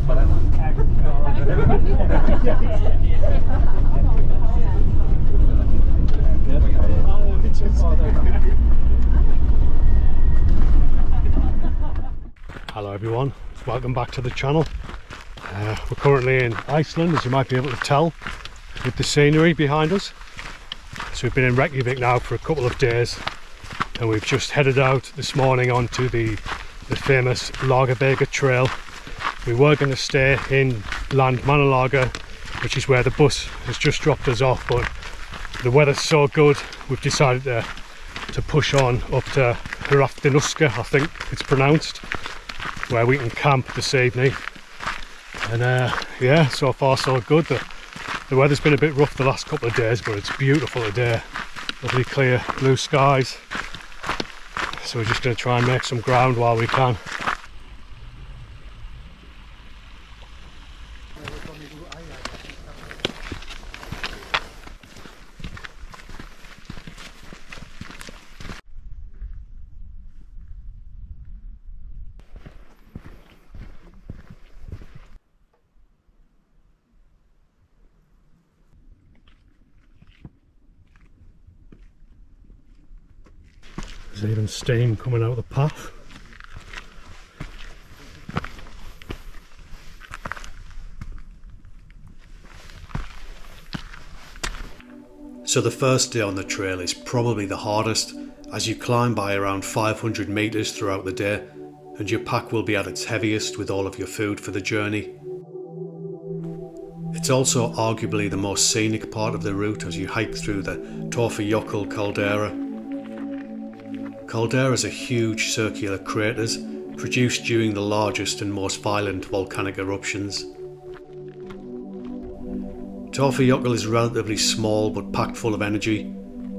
Hello everyone, welcome back to the channel. We're currently in Iceland, as you might be able to tell with the scenery behind us. So we've been in Reykjavik now for a couple of days, and we've just headed out this morning onto the famous Laugavegur Trail. We were going to stay in Landmannalaugar, which is where the bus has just dropped us off, but the weather's so good we've decided to push on up to Hrafniuska, I think it's pronounced, where we can camp this evening. And yeah, so far so good. The weather's been a bit rough the last couple of days, but it's beautiful today. Lovely clear blue skies. So we're just going to try and make some ground while we can. There's even steam coming out of the path. So the first day on the trail is probably the hardest, as you climb by around 500 meters throughout the day, and your pack will be at its heaviest with all of your food for the journey. It's also arguably the most scenic part of the route as you hike through the Fjallraven caldera. Calderas are huge circular craters produced during the largest and most violent volcanic eruptions. Fjallraven is relatively small but packed full of energy.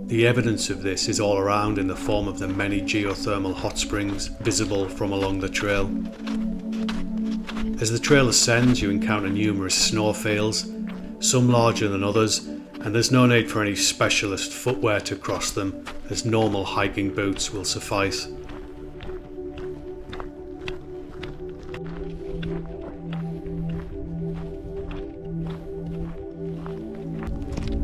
The evidence of this is all around in the form of the many geothermal hot springs visible from along the trail. As the trail ascends, you encounter numerous snowfields, some larger than others, and there's no need for any specialist footwear to cross them, as normal hiking boots will suffice.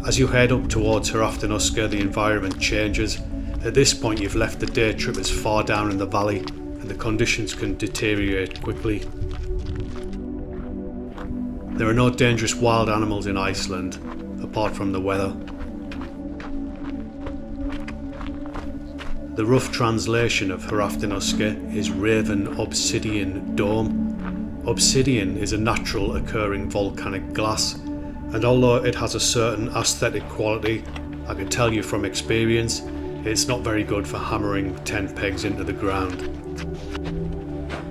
As you head up towards Hrafniuska, the environment changes. At this point you've left the day trippers far down in the valley, and the conditions can deteriorate quickly. There are no dangerous wild animals in Iceland, apart from the weather. The rough translation of Hrafniuska is Raven Obsidian Dome. Obsidian is a natural occurring volcanic glass, and although it has a certain aesthetic quality, I can tell you from experience, it's not very good for hammering 10 pegs into the ground.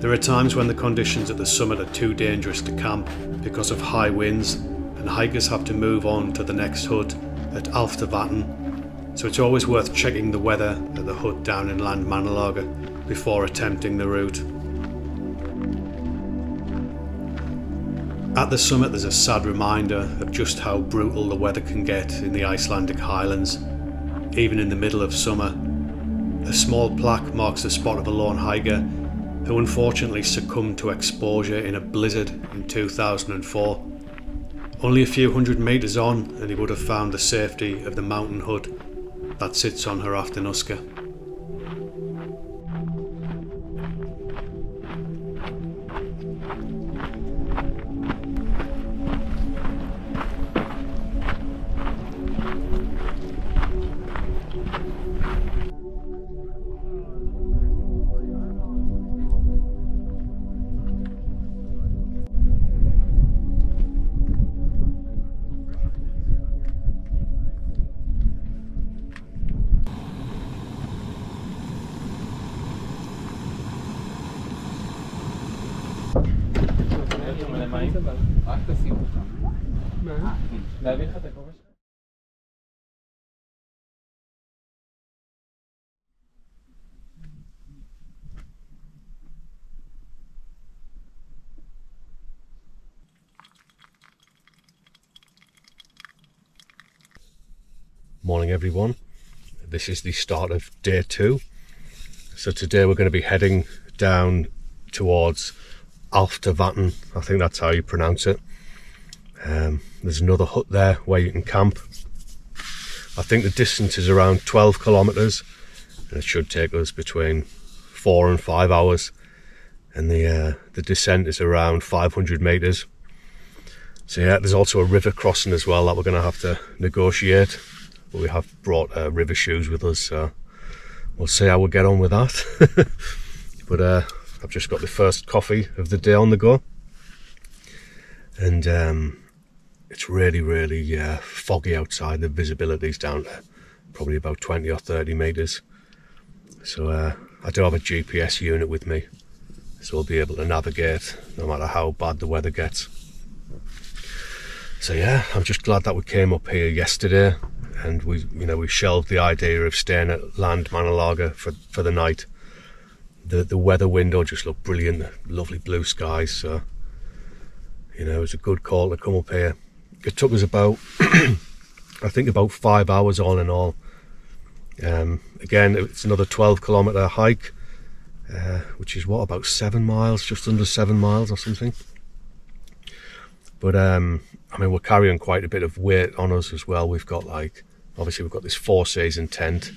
There are times when the conditions at the summit are too dangerous to camp because of high winds, and hikers have to move on to the next hut at Alftavatn, so it's always worth checking the weather at the hut down in Landmannalaugar before attempting the route. At the summit there's a sad reminder of just how brutal the weather can get in the Icelandic highlands, even in the middle of summer. A small plaque marks the spot of a lone hiker who unfortunately succumbed to exposure in a blizzard in 2004. Only a few hundred meters on and he would have found the safety of the mountain hut that sits on Hrafniuska. Morning everyone, this is the start of day 2. So today we're going to be heading down towards Fjallraven, I think that's how you pronounce it. There's another hut there where you can camp. I think the distance is around 12 kilometers, and it should take us between 4 and 5 hours, and the descent is around 500 meters. So yeah, there's also a river crossing as well that we're going to have to negotiate, but we have brought river shoes with us, so we'll see how we get on with that. But I've just got the first coffee of the day on the go, and it's really foggy outside. The visibility's down to probably about 20 or 30 meters. So I do have a GPS unit with me, so we'll be able to navigate no matter how bad the weather gets. So yeah, I'm just glad that we came up here yesterday, and we shelved the idea of staying at Land Manalaga for the night. The weather window just looked brilliant, lovely blue skies, so it was a good call to come up here. It took us about I think about 5 hours all in all. Again, it's another 12 kilometer hike, which is what, about 7 miles, just under 7 miles or something. But I mean, we're carrying quite a bit of weight on us as well. We've got obviously we've got this 4-season tent,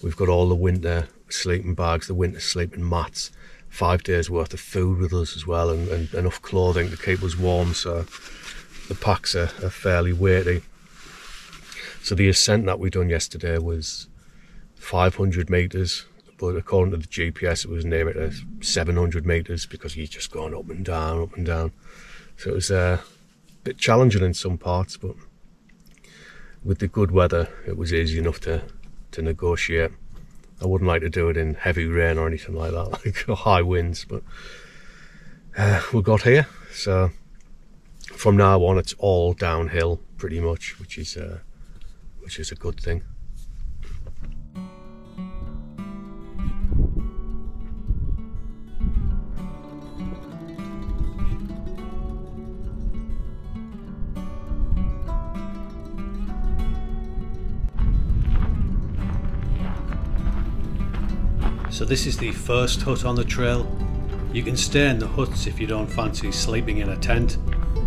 we've got all the winter sleeping bags, the winter sleeping mats, 5 days worth of food with us as well, and enough clothing to keep us warm, so the packs are fairly weighty. So the ascent that we done yesterday was 500 meters, but according to the GPS it was nearer to 700 meters because you're just going up and down. So it was a bit challenging in some parts, but with the good weather it was easy enough to negotiate. I wouldn't like to do it in heavy rain or anything like that, like high winds, but we got here. So from now on it's all downhill pretty much, which is a good thing. So this is the first hut on the trail. You can stay in the huts if you don't fancy sleeping in a tent,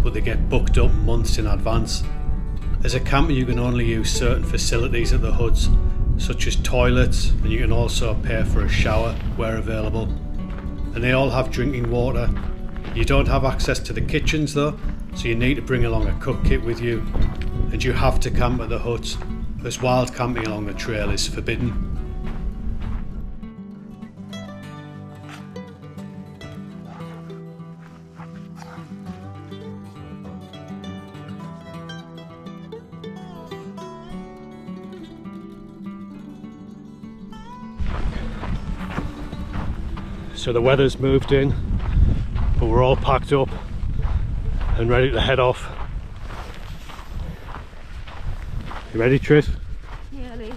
but they get booked up months in advance. As a camper you can only use certain facilities at the huts, such as toilets, and you can also pay for a shower where available. And they all have drinking water. You don't have access to the kitchens though, so you need to bring along a cook kit with you. And you have to camp at the huts, as wild camping along the trail is forbidden. So the weather's moved in, but we're all packed up and ready to head off. You ready, Tris? Nearly.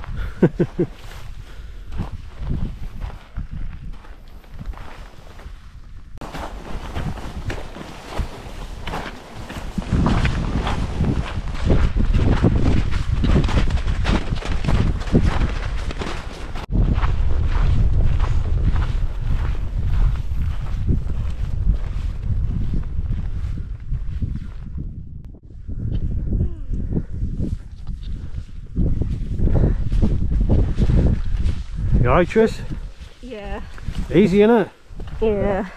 You alright, Tris? Yeah. Easy, innit? Yeah.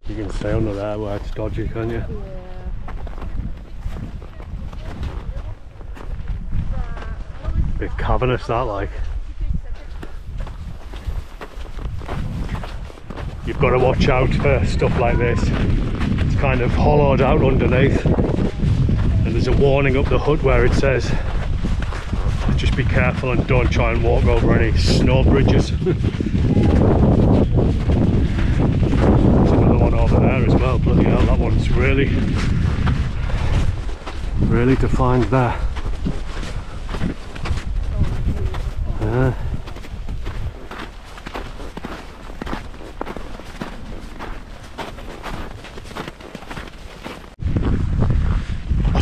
You can stay under there where it's dodgy, can't you? Yeah. Bit cavernous that, like. You've got to watch out for stuff like this. It's kind of hollowed out underneath, and there's a warning up the hut where it says just be careful and don't try and walk over any snow bridges. There's another one over there as well. Bloody hell, that one's really defined there.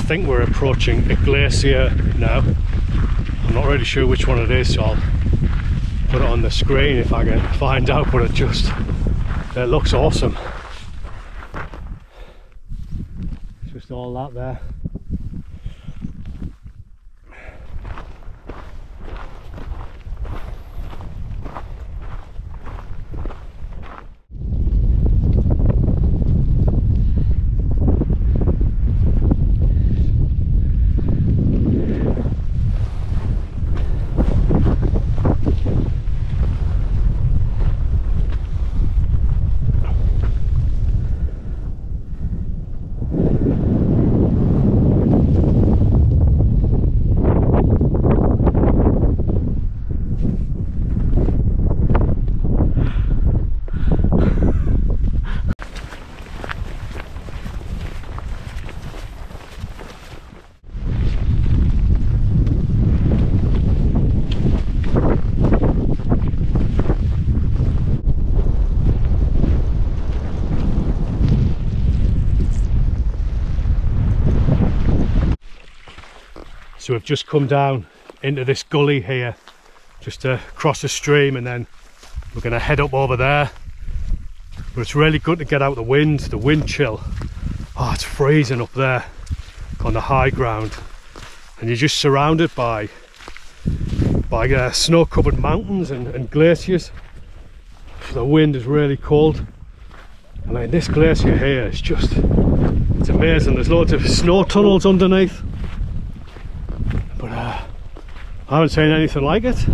think we're approaching a glacier now. I'm not really sure which one it is, so I'll put it on the screen if I can find out, but it looks awesome. Just all that there. So we've just come down into this gully here, just to cross the stream, and then we're going to head up over there. But it's really good to get out the wind chill. Oh, it's freezing up there on the high ground, and you're just surrounded by snow-covered mountains and glaciers. So the wind is really cold. I mean, this glacier here is it's amazing. There's loads of snow tunnels underneath. But I haven't seen anything like it.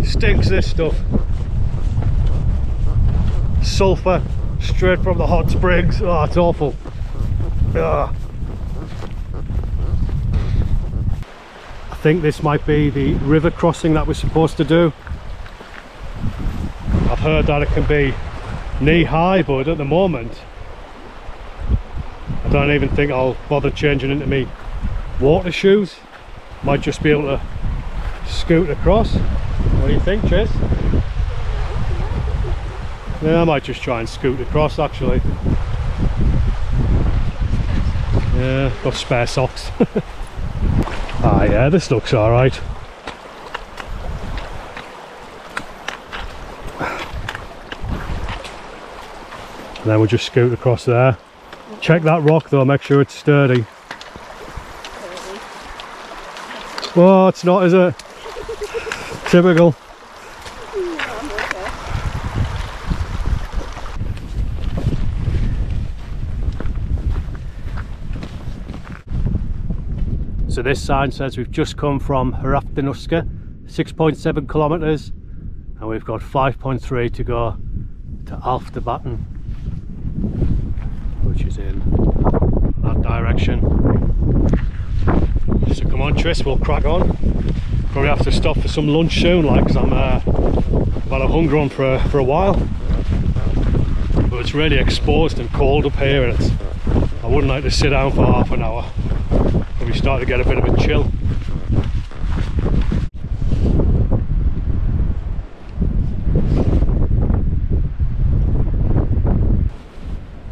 Stinks, this stuff. Sulphur straight from the hot springs. Oh, it's awful. Ugh. I think this might be the river crossing that we're supposed to do. I've heard that it can be knee high, but at the moment I don't even think I'll bother changing into me water shoes. Might just be able to scoot across. What do you think, Chase? Yeah, I might just try and scoot across actually. Yeah, got spare socks. Ah yeah, this looks alright. And then we'll just scoot across there. Check that rock though, make sure it's sturdy. Oh, it's not, is it? Typical. So this sign says we've just come from Fjallraven 6.7 kilometers, and we've got 5.3 to go to Alftabatten, which is in that direction. So come on, Tris, we'll crack on. Probably have to stop for some lunch soon, like, because I've had a hunger on for a while. But it's really exposed and cold up here, and I wouldn't like to sit down for half an hour. Probably start to get a bit of a chill.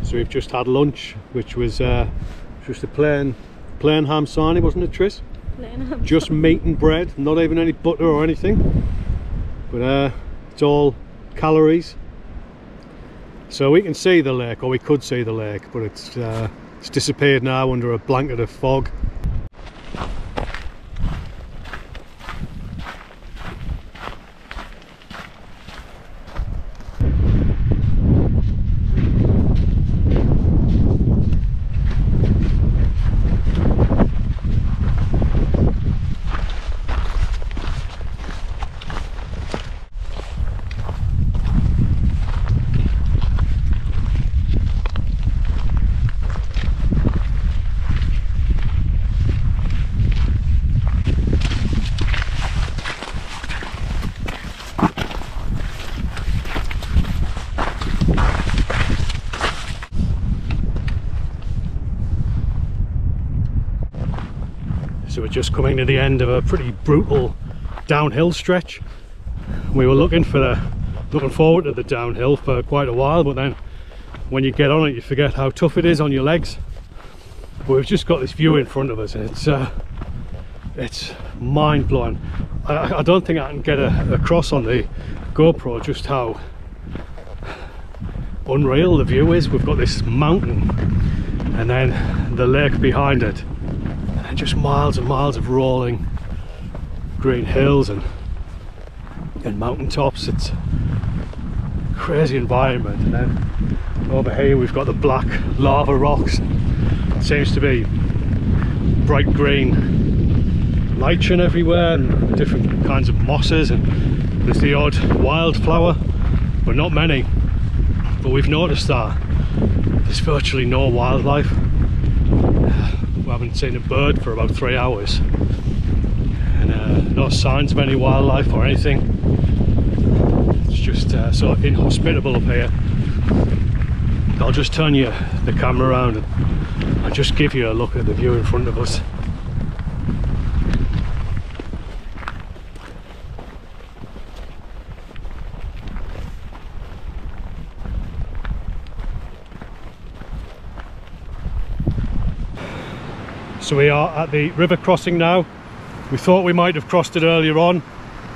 So we've just had lunch, which was just a plain ham sarnie, wasn't it, Tris? Just meat and bread, not even any butter or anything, but it's all calories. So we can see the lake, or we could see the lake, but it's disappeared now under a blanket of fog. So we're just coming to the end of a pretty brutal downhill stretch. We were looking forward to the downhill for quite a while, but then when you get on it you forget how tough it is on your legs. But we've just got this view in front of us and it's mind-blowing. I don't think I can get across on the GoPro just how unreal the view is. We've got this mountain and then the lake behind it, and just miles and miles of rolling green hills and mountain tops. It's a crazy environment. And then over here we've got the black lava rocks. It seems to be bright green lichen everywhere and different kinds of mosses, and there's the odd wildflower, but not many. But we've noticed that there's virtually no wildlife. We haven't seen a bird for about 3 hours, and no signs of any wildlife or anything. It's just so inhospitable up here. I'll just turn the camera around and I'll just give you a look at the view in front of us. So we are at the river crossing now. We thought we might have crossed it earlier on,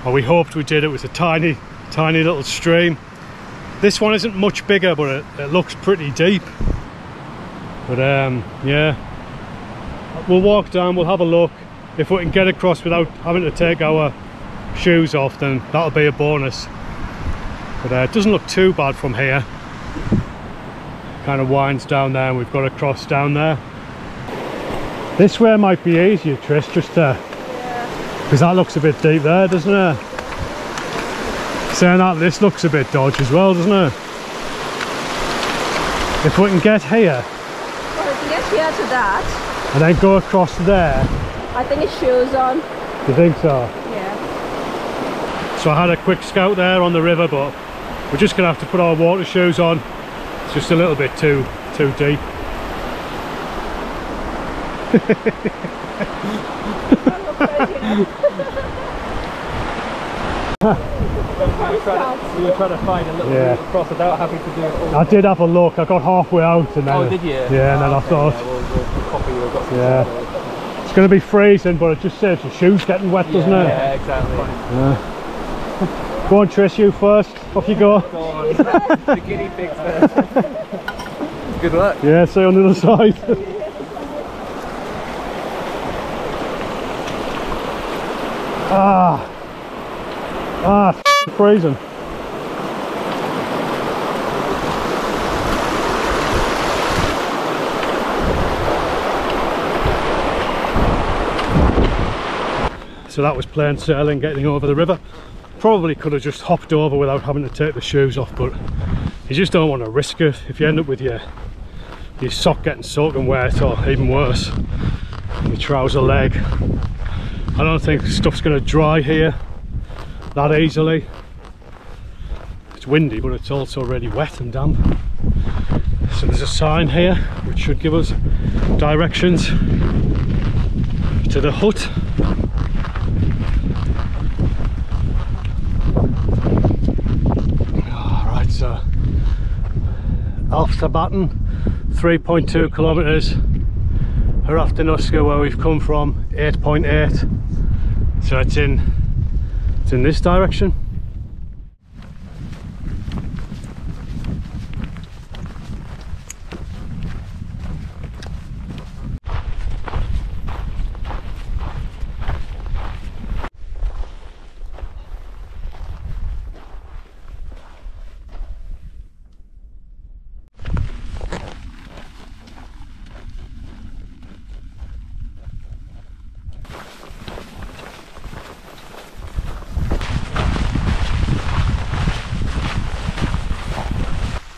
or we hoped we did. It was a tiny little stream. This one isn't much bigger, but it looks pretty deep. But yeah, we'll walk down, we'll have a look. If we can get across without having to take our shoes off, then that'll be a bonus. But it doesn't look too bad from here. Kind of winds down there and we've got to cross down there. This way might be easier, Trish, just because that looks a bit deep there, doesn't it? Saying that, this looks a bit dodgy as well, doesn't it? If we can get here, Well, if we get here to that, and then go across there. I think it's shoes on. You think so? Yeah. So I had a quick scout there on the river, but we're just going to have to put our water shoes on. It's just a little bit too deep. I look crazy now. You were trying to find a little route across without having to do it all. I did have a look. I got halfway out and then. Oh, did you? Yeah, and then I thought. Yeah, we'll copy you. Got some Yeah. It's going to be freezing, but it just saves your shoes getting wet, doesn't it? Yeah, exactly. Yeah. Go on, Trish, you first. Off you go. Go on. The guinea pigs first. Good luck. Yeah, see you on the other side. It's freezing. So that was plain sailing, getting over the river. Probably could have just hopped over without having to take the shoes off, but you just don't want to risk it. If you end up with your sock getting soaking wet, or even worse, your trouser leg. I don't think stuff's going to dry here that easily. It's windy, but it's also really wet and damp. So there's a sign here which should give us directions to the hut. Alright, so Alftabatten, 3.2 kilometres. Hraftanuska, where we've come from, 8.8. So it's in this direction.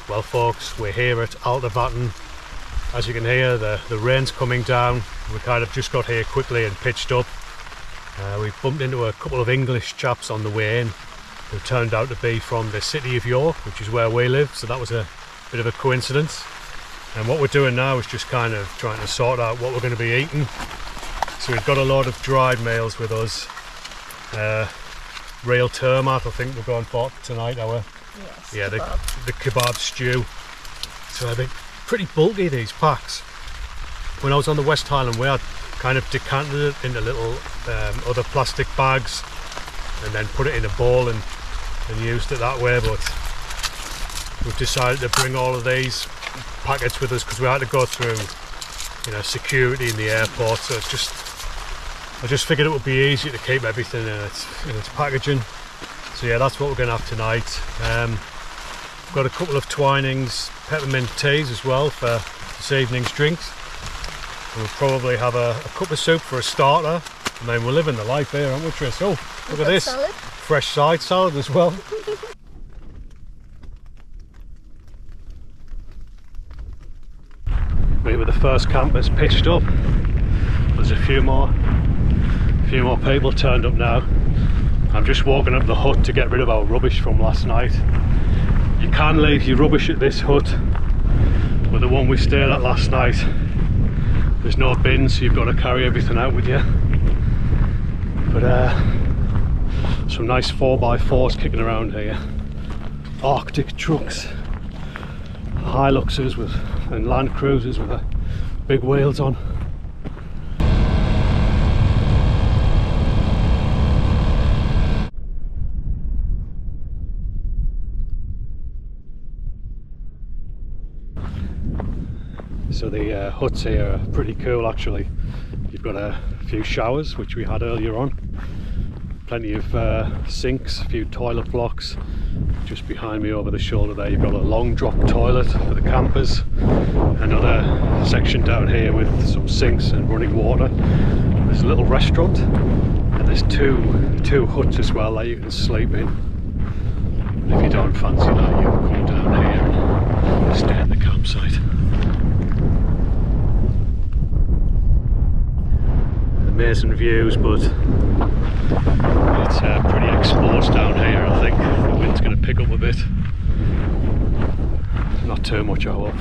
Well folks, we're here at Alftabatten. As you can hear, the rain's coming down. We kind of just got here quickly and pitched up. We bumped into a couple of English chaps on the way in who turned out to be from the city of York, which is where we live, so that was a bit of a coincidence. And what we're doing now is just kind of trying to sort out what we're going to be eating. So we've got a lot of dried meals with us. Real termat, I think we're going for tonight. Yes, the kebab stew. So they're pretty bulky, these packs. When I was on the West Highland Way, I kind of decanted it into little other plastic bags and then put it in a bowl and used it that way, but we've decided to bring all of these packets with us because we had to go through, you know, security in the airport, so I just figured it would be easier to keep everything in its packaging. So yeah, that's what we're going to have tonight. We've got a couple of Twinings peppermint teas as well for this evening's drinks. We'll probably have a cup of soup for a starter, and then we're living the life here, aren't we, Tris? Oh, look at this. Salad. Fresh side salad as well. We were the first campers pitched up. There's a few more people turned up now. I'm just walking up the hut to get rid of our rubbish from last night. You can leave your rubbish at this hut, but the one we stayed at last night, there's no bins, so you've got to carry everything out with you. But some nice 4x4s kicking around here. Arctic trucks, Hiluxes and Land Cruisers with big wheels on. So the huts here are pretty cool actually. You've got a few showers, which we had earlier on. Plenty of sinks, a few toilet blocks. Just behind me over the shoulder there, you've got a long drop toilet for the campers. Another section down here with some sinks and running water. There's a little restaurant, and there's two huts as well that you can sleep in. And if you don't fancy that, you can come down here and stay in the campsite. Amazing views, but it's pretty exposed down here. I think the wind's going to pick up a bit. Not too much, I hope.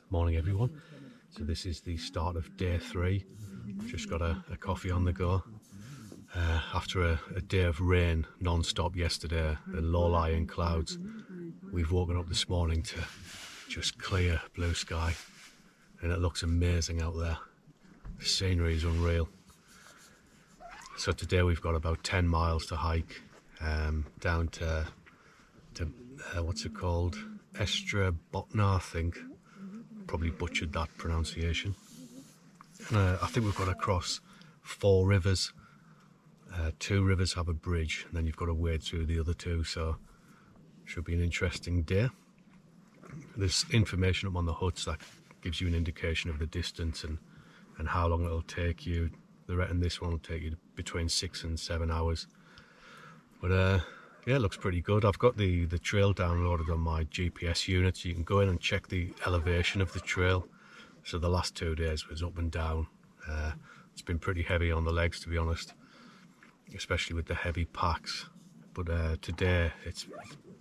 Morning everyone. So this is the start of day 3. Just got a coffee on the go. After a day of rain non-stop yesterday and low-lying clouds, we've woken up this morning to just clear blue sky, and it looks amazing out there. The scenery is unreal. So today we've got about 10 miles to hike down to what's it called? Estrabotna, I think. Probably butchered that pronunciation. I think we've got to cross 4 rivers. 2 rivers have a bridge, and then you've got to wade through the other 2, so should be an interesting day. There's information up on the huts that gives you an indication of the distance and how long it'll take you. They reckon this one will take you between 6 and 7 hours. But yeah, it looks pretty good. I've got the trail downloaded on my GPS unit, so you can go in and check the elevation of the trail. So the last 2 days was up and down. It's been pretty heavy on the legs, to be honest, especially with the heavy packs. But today it's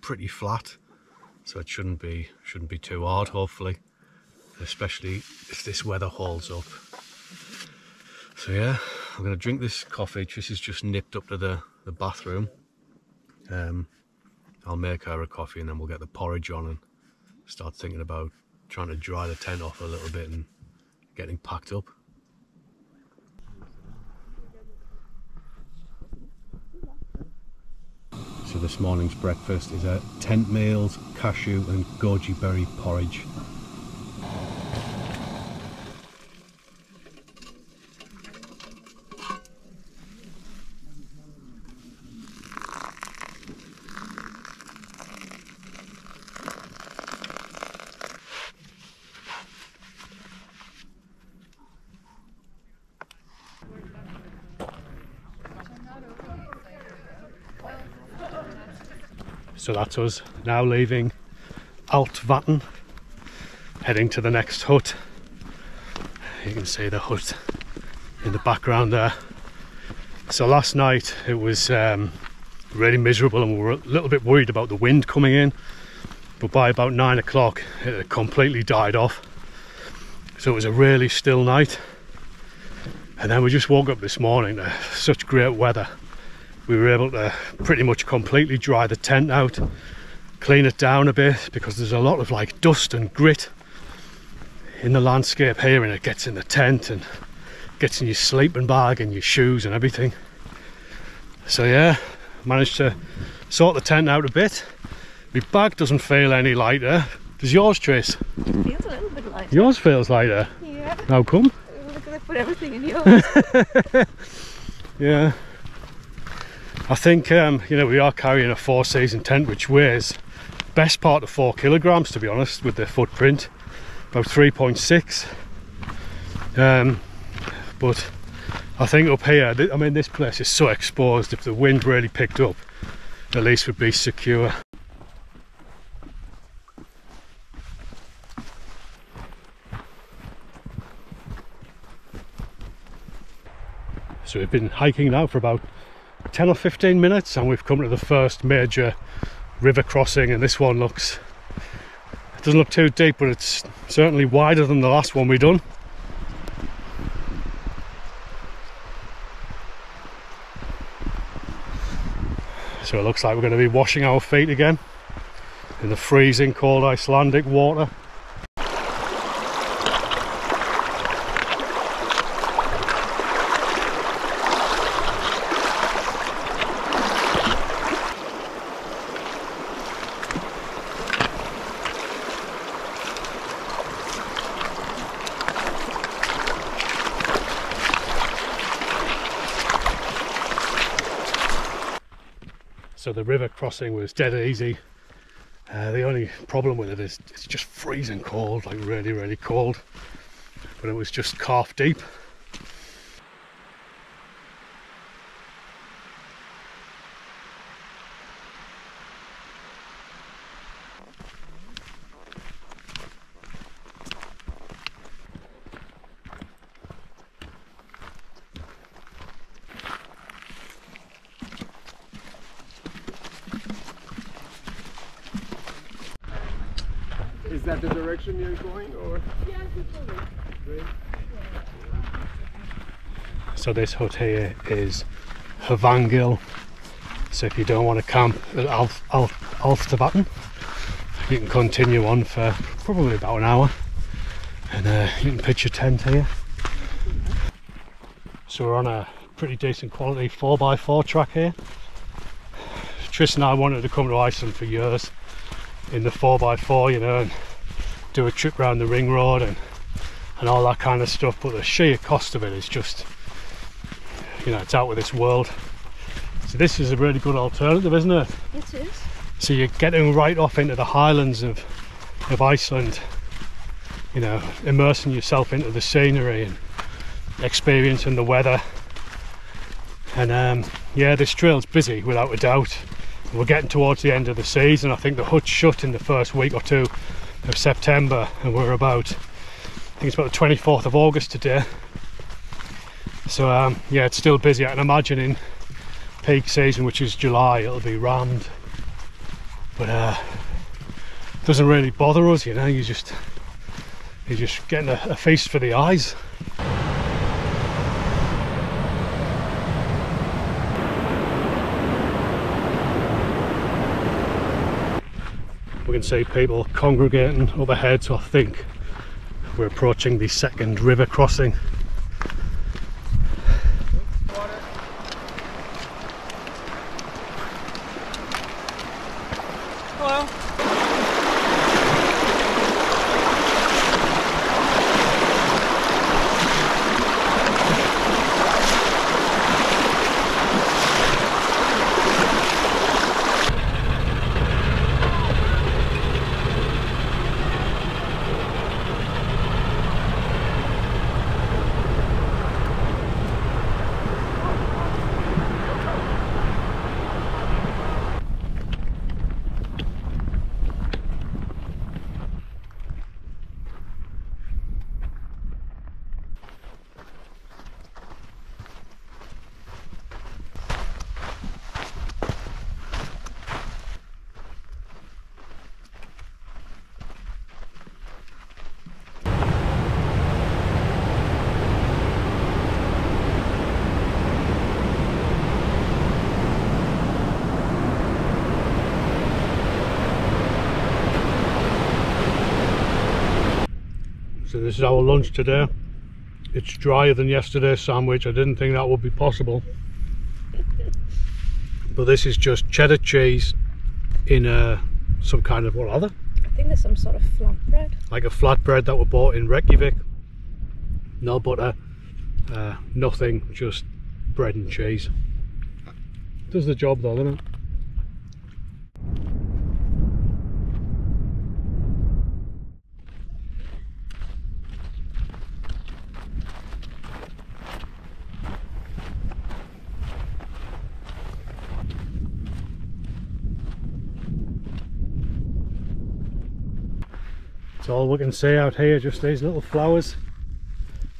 pretty flat, so it shouldn't be too hard, hopefully, especially if this weather holds up. So yeah, I'm going to drink this coffee. Tris has just nipped up to the bathroom. I'll make her a coffee, and then we'll get the porridge on and start thinking about trying to dry the tent off a little bit and getting packed up. So this morning's breakfast is a tent meals, cashew and goji berry porridge. So that's us now leaving Altvatn, heading to the next hut. You can see the hut in the background there. So last night it was really miserable, and we were a little bit worried about the wind coming in, but by about 9 o'clock it had completely died off. So it was a really still night, and then we just woke up this morning to such great weather. We were able to pretty much completely dry the tent out, clean it down a bit, because there's a lot of like dust and grit in the landscape here, and it gets in the tent and gets in your sleeping bag and your shoes and everything. So yeah, managed to sort the tent out a bit. My bag doesn't feel any lighter. Does yours, Trace? It feels a little bit lighter. Yours feels lighter? Yeah. How come? Look at I put everything in yours. Yeah. I think, you know, we are carrying a 4-season tent, which weighs best part of 4 kilograms, to be honest, with the footprint. About 3.6. But I think up here, I mean, this place is so exposed. If the wind really picked up, at least we'd be secure. So we've been hiking now for about 10 or 15 minutes, and we've come to the first major river crossing, and this one looks, it doesn't look too deep, but it's certainly wider than the last one we done. So it looks like we're going to be washing our feet again in the freezing cold Icelandic water. So the river crossing was dead easy. The only problem with it is it's just freezing cold, like really, really cold. But it was just calf deep. Is that the direction you're going, or? Yeah, Great. So this hut here is Havangil. So if you don't want to camp at Altvatn, you can continue on for probably about an hour, and you can pitch your tent here. So we're on a pretty decent quality 4x4 track here. Tris and I wanted to come to Iceland for years in the 4x4, you know, and do a trip around the ring road and all that kind of stuff, but the sheer cost of it is just, you know, it's out of this world. So this is a really good alternative, isn't it? It is. So you're getting right off into the highlands of Iceland, you know, immersing yourself into the scenery and experiencing the weather. And yeah, this trail's busy without a doubt. We're getting towards the end of the season. I think the hut's shut in the first week or two of September, and we're about, I think it's about the 24th of August today. So yeah, it's still busy. I can imagine in peak season, which is July, it'll be rammed. But it doesn't really bother us, you know. You're just getting a feast for the eyes. We can see people congregating overhead, so I think we're approaching the second river crossing. Hello. So this is our lunch today. It's drier than yesterday's sandwich. I didn't think that would be possible. But this is just cheddar cheese in some kind of, what are they? I think there's some sort of flatbread. Like a flatbread that were bought in Reykjavik. No butter, nothing, just bread and cheese. Does the job though, doesn't it? That's all we can see out here, just these little flowers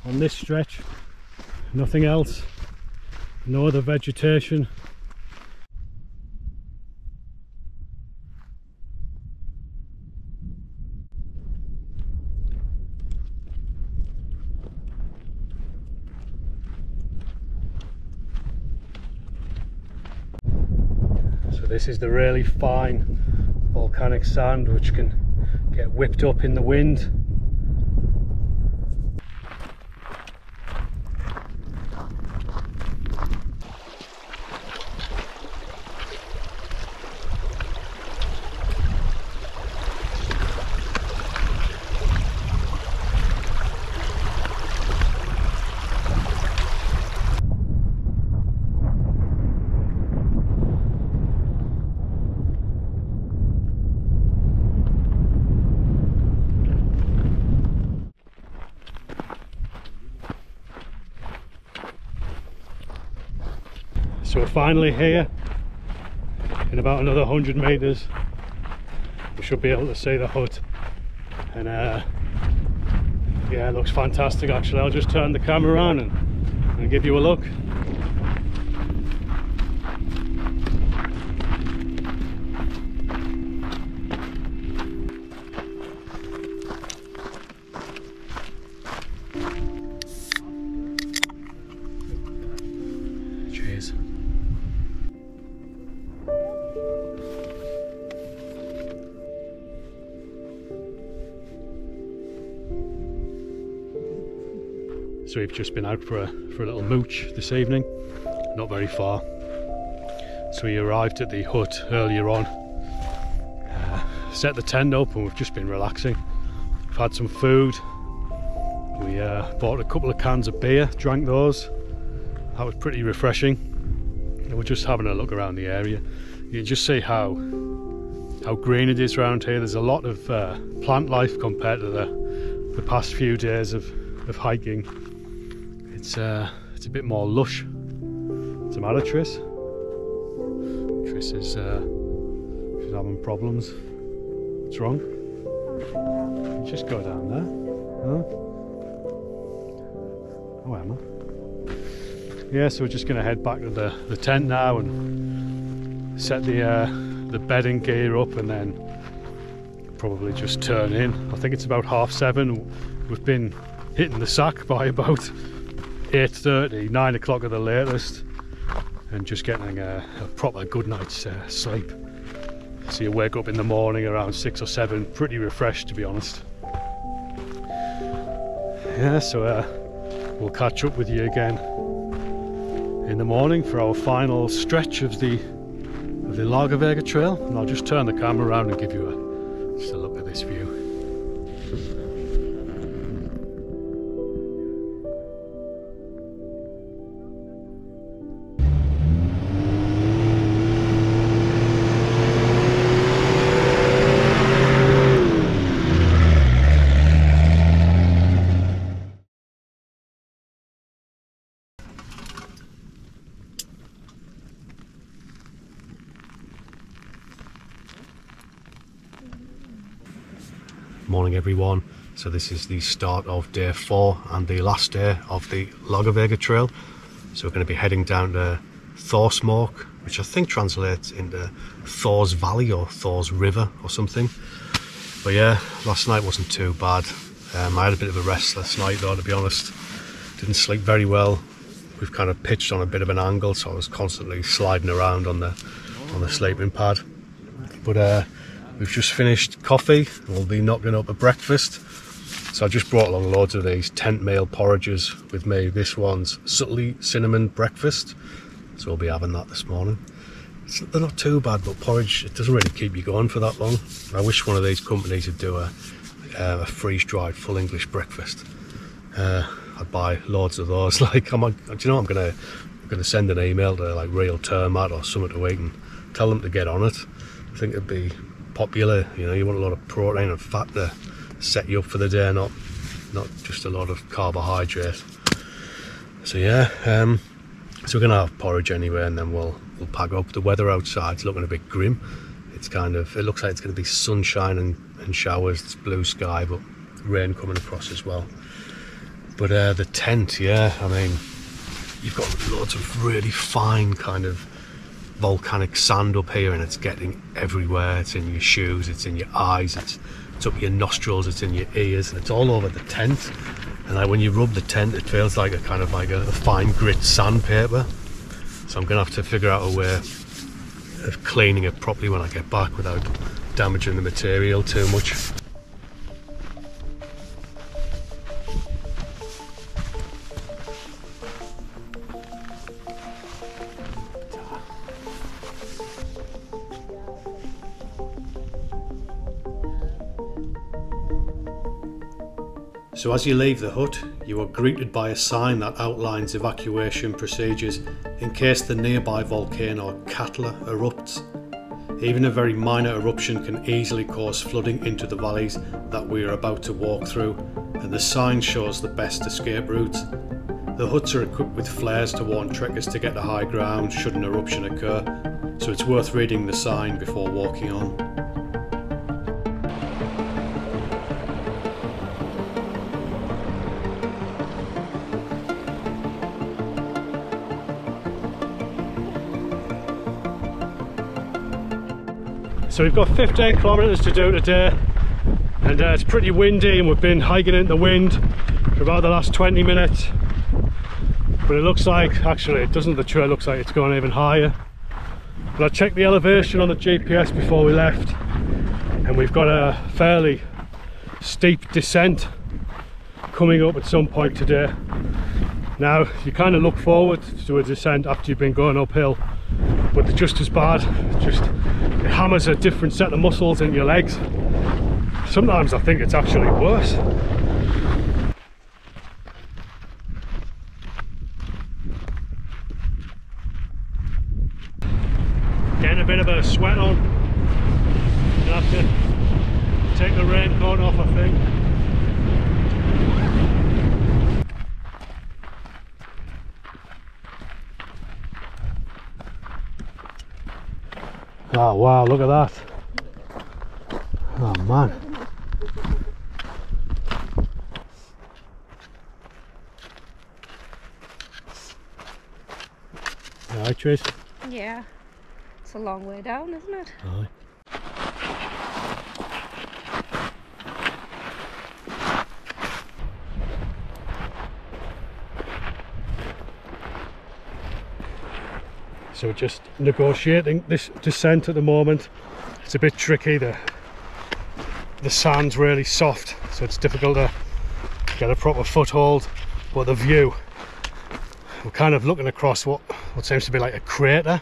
on this stretch, nothing else, no other vegetation. So this is the really fine volcanic sand which can get whipped up in the wind. So we're finally here. In about another 100 meters we should be able to see the hut, and yeah, it looks fantastic actually. I'll just turn the camera on and give you a look. Cheers. So we've just been out for a little mooch this evening, not very far. So we arrived at the hut earlier on, set the tent up, and we've just been relaxing. We've had some food, we bought a couple of cans of beer, drank those. That was pretty refreshing. And we're just having a look around the area. You can just see how green it is around here. There's a lot of plant life compared to the past few days of hiking. It's a bit more lush. What's the matter, Tris? Tris is she's having problems. What's wrong? You just go down there. Huh? Oh, Emma. Yeah, so we're just going to head back to the tent now and set the bedding gear up, and then probably just turn in. I think it's about 7:30. We've been hitting the sack by about 8:30, 9 o'clock at the latest, and just getting a proper good night's sleep. So you wake up in the morning around 6 or 7, pretty refreshed to be honest. Yeah, so we'll catch up with you again in the morning for our final stretch of the Laugavegur Trail, and I'll just turn the camera around and give you just a look at this view. Morning everyone. So this is the start of day 4 and the last day of the Laugavegur Trail. So we're going to be heading down to Thorsmork, which I think translates into Thor's Valley or Thor's River or something. But yeah, last night wasn't too bad. I had a bit of a restless night though, to be honest. Didn't sleep very well. We've kind of pitched on a bit of an angle, so I was constantly sliding around on the sleeping pad. But we've just finished coffee. We'll be knocking up a breakfast, So I just brought along loads of these tent meal porridges with me. This one's subtly cinnamon breakfast, so we'll be having that this morning. They're not too bad, but porridge, it doesn't really keep you going for that long. I wish one of these companies would do a freeze-dried full English breakfast. I'd buy loads of those. Like, do you know, I'm gonna send an email to like Real Termat or something to eat and tell them to get on it. I think it'd be popular. You know, you want a lot of protein and fat to set you up for the day, not just a lot of carbohydrate. So yeah, so we're gonna have porridge anyway, and then we'll pack up. The weather outside's looking a bit grim. It looks like it's going to be sunshine and showers. It's blue sky, but rain coming across as well. But the tent, yeah, I mean, you've got loads of really fine kind of volcanic sand up here, and it's getting everywhere. It's in your shoes, it's in your eyes, it's up your nostrils, it's in your ears, and it's all over the tent. And like when you rub the tent, it feels like a kind of like a fine grit sandpaper. So I'm gonna have to figure out a way of cleaning it properly when I get back without damaging the material too much. So as you leave the hut, you are greeted by a sign that outlines evacuation procedures in case the nearby volcano Katla erupts. Even a very minor eruption can easily cause flooding into the valleys that we are about to walk through, and the sign shows the best escape routes. The huts are equipped with flares to warn trekkers to get to high ground should an eruption occur, so it's worth reading the sign before walking on. So we've got 15 kilometres to do today, and it's pretty windy, and we've been hiking in the wind for about the last 20 minutes. But it looks like, actually it doesn't, the trail looks like it's going even higher. But I checked the elevation on the GPS before we left, and we've got a fairly steep descent coming up at some point today. Now you kind of look forward to a descent after you've been going uphill, but they're just as bad. It hammers a different set of muscles in your legs. Sometimes I think it's actually worse. Getting a bit of a sweat on. You have to take the raincoat off, I think. Oh wow, look at that. Oh man. Alright, Trace? Yeah. It's a long way down, isn't it? Aye. So we're just negotiating this descent at the moment. It's a bit tricky, the sand's really soft, so it's difficult to get a proper foothold. But the view, we're kind of looking across what seems to be like a crater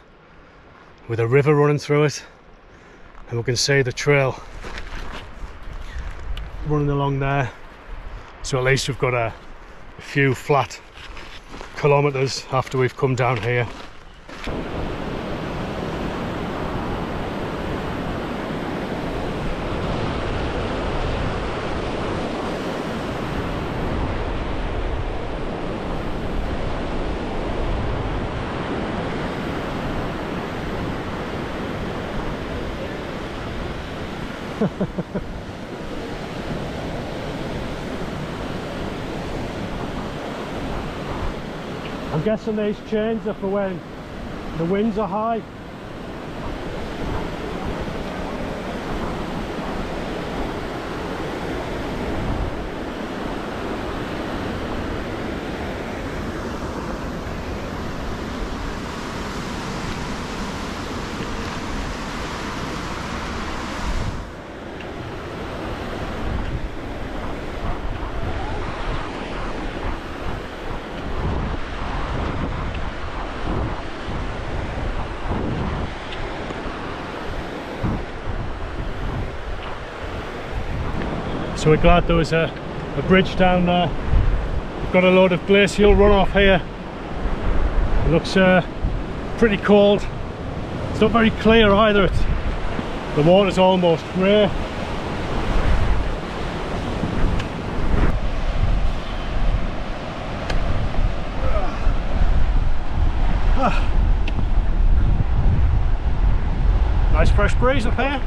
with a river running through it, and we can see the trail running along there. So at least we've got a few flat kilometres after we've come down here. I'm guessing these chains are for when the winds are high. So we're glad there was a bridge down there. We've got a load of glacial runoff here. It looks pretty cold. It's not very clear either. The water's almost grey. Nice fresh breeze up here.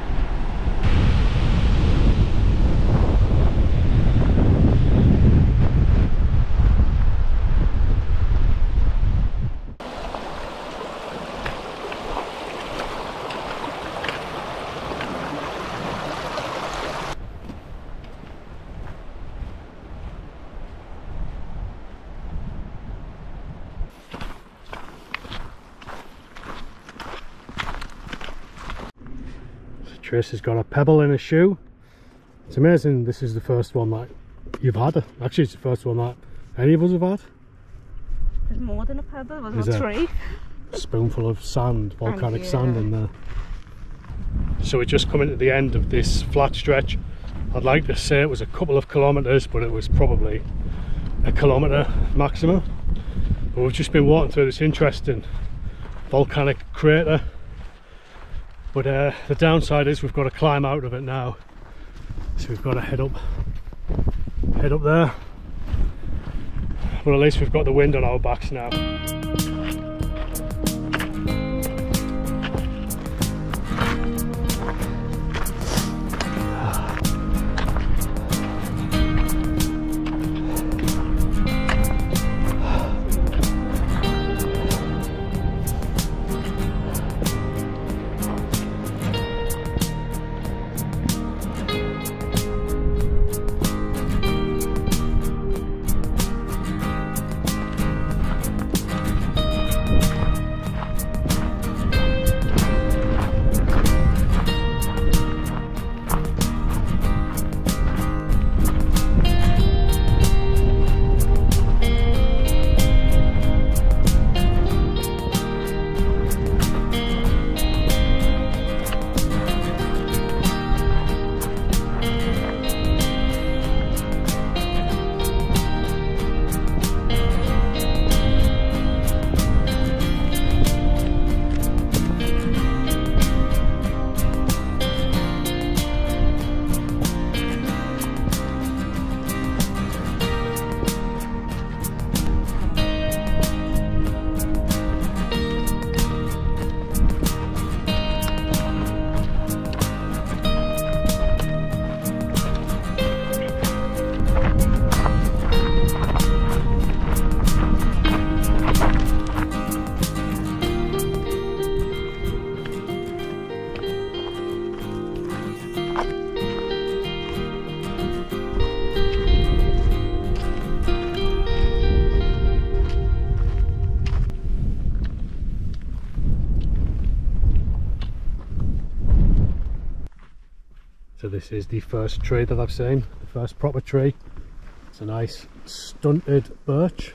Trace has got a pebble in his shoe. It's amazing this is the first one that you've had. Actually, it's the first one that any of us have had. There's more than a pebble, there's a tree. Spoonful of sand, volcanic sand in there. So we're just coming to the end of this flat stretch. I'd like to say it was a couple of kilometres, but it was probably a kilometre maximum. But we've just been walking through this interesting volcanic crater. But the downside is we've got to climb out of it now. So we've got to head up there. But at least we've got the wind on our backs now. So this is the first tree that I've seen, the first proper tree. It's a nice stunted birch.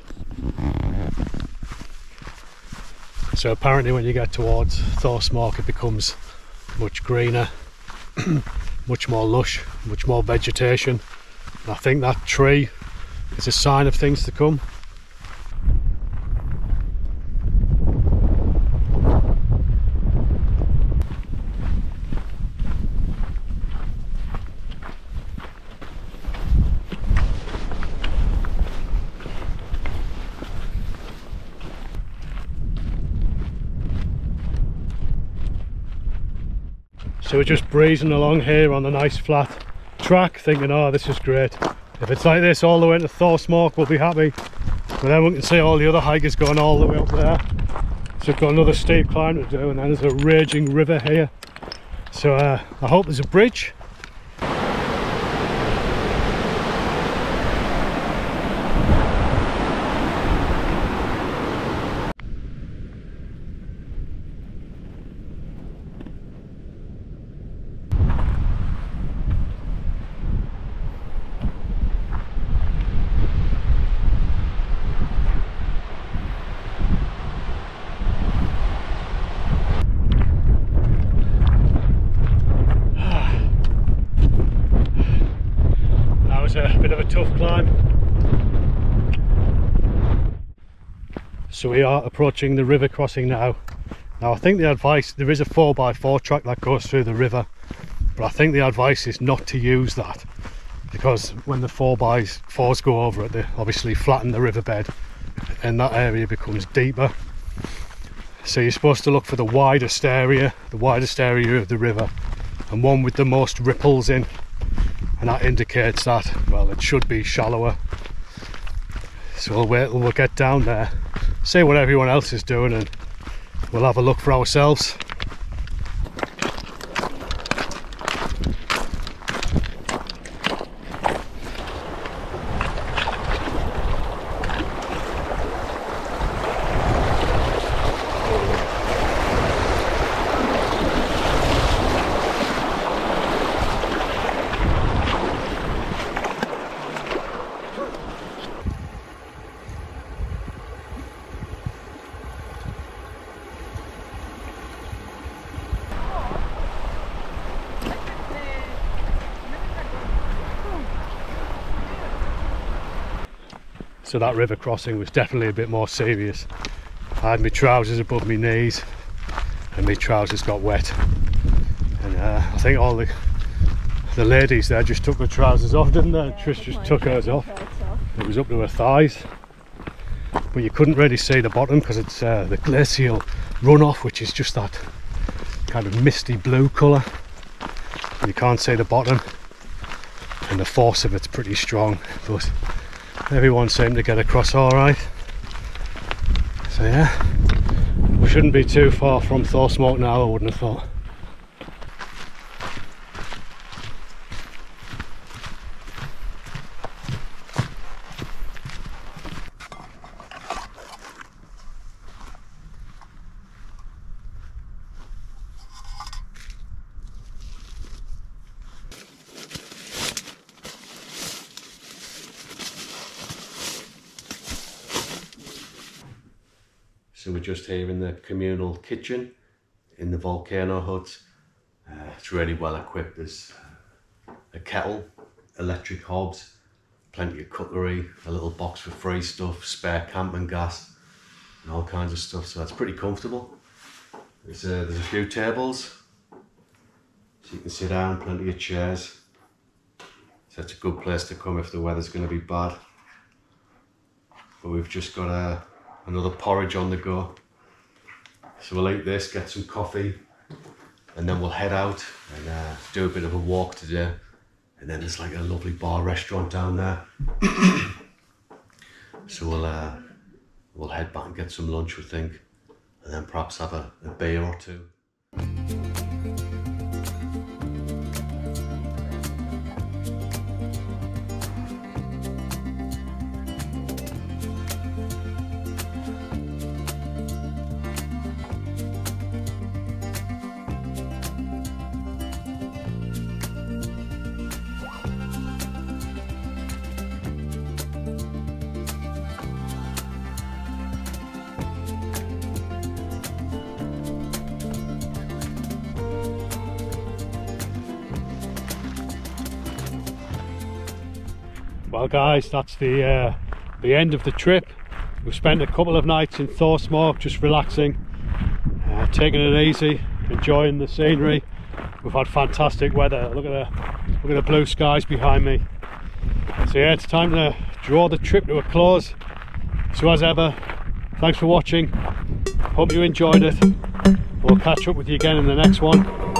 So apparently when you get towards Thorsmark it becomes much greener, much more lush, much more vegetation. And I think that tree is a sign of things to come. So we're just breezing along here on the nice flat track thinking, oh, this is great. If it's like this all the way to Thorsmark, we'll be happy. But then we can see all the other hikers going all the way up there. So we've got another steep climb to do, and then there's a raging river here. So I hope there's a bridge. bit of a tough climb. So we are approaching the river crossing now. Now I think the advice, there is a 4x4 track that goes through the river, but I think the advice is not to use that, because when the 4x4s go over it, they obviously flatten the riverbed and that area becomes deeper. So you're supposed to look for the widest area of the river, and one with the most ripples in, and that indicates that, well, it should be shallower. So we'll wait till we'll get down there, see what everyone else is doing, and we'll have a look for ourselves. So that river crossing was definitely a bit more serious. I had my trousers above my knees and my trousers got wet, and I think all the ladies there just took their trousers off, didn't they? Trish just took hers off. It was up to her thighs, but you couldn't really see the bottom because it's the glacial runoff, which is just that kind of misty blue colour. You can't see the bottom, and the force of it's pretty strong, but everyone seemed to get across alright. So yeah, we shouldn't be too far from Thorsmork now, I wouldn't have thought. So we're just here in the communal kitchen in the volcano hut. It's really well equipped. There's a kettle, electric hobs, plenty of cutlery, a little box for free stuff, spare camping gas and all kinds of stuff, so that's pretty comfortable. There's a few tables so you can sit down, plenty of chairs. So it's a good place to come if the weather's going to be bad. But we've just got another porridge on the go, so we'll eat this, get some coffee, and then we'll head out and do a bit of a walk today. And then there's like a lovely bar restaurant down there. So we'll head back and get some lunch, we think, and then perhaps have a beer or two. Well guys, that's the end of the trip. We've spent a couple of nights in Thorsmork just relaxing, taking it easy, enjoying the scenery. We've had fantastic weather. Look at the blue skies behind me. So yeah, it's time to draw the trip to a close. So as ever, thanks for watching. Hope you enjoyed it. We'll catch up with you again in the next one.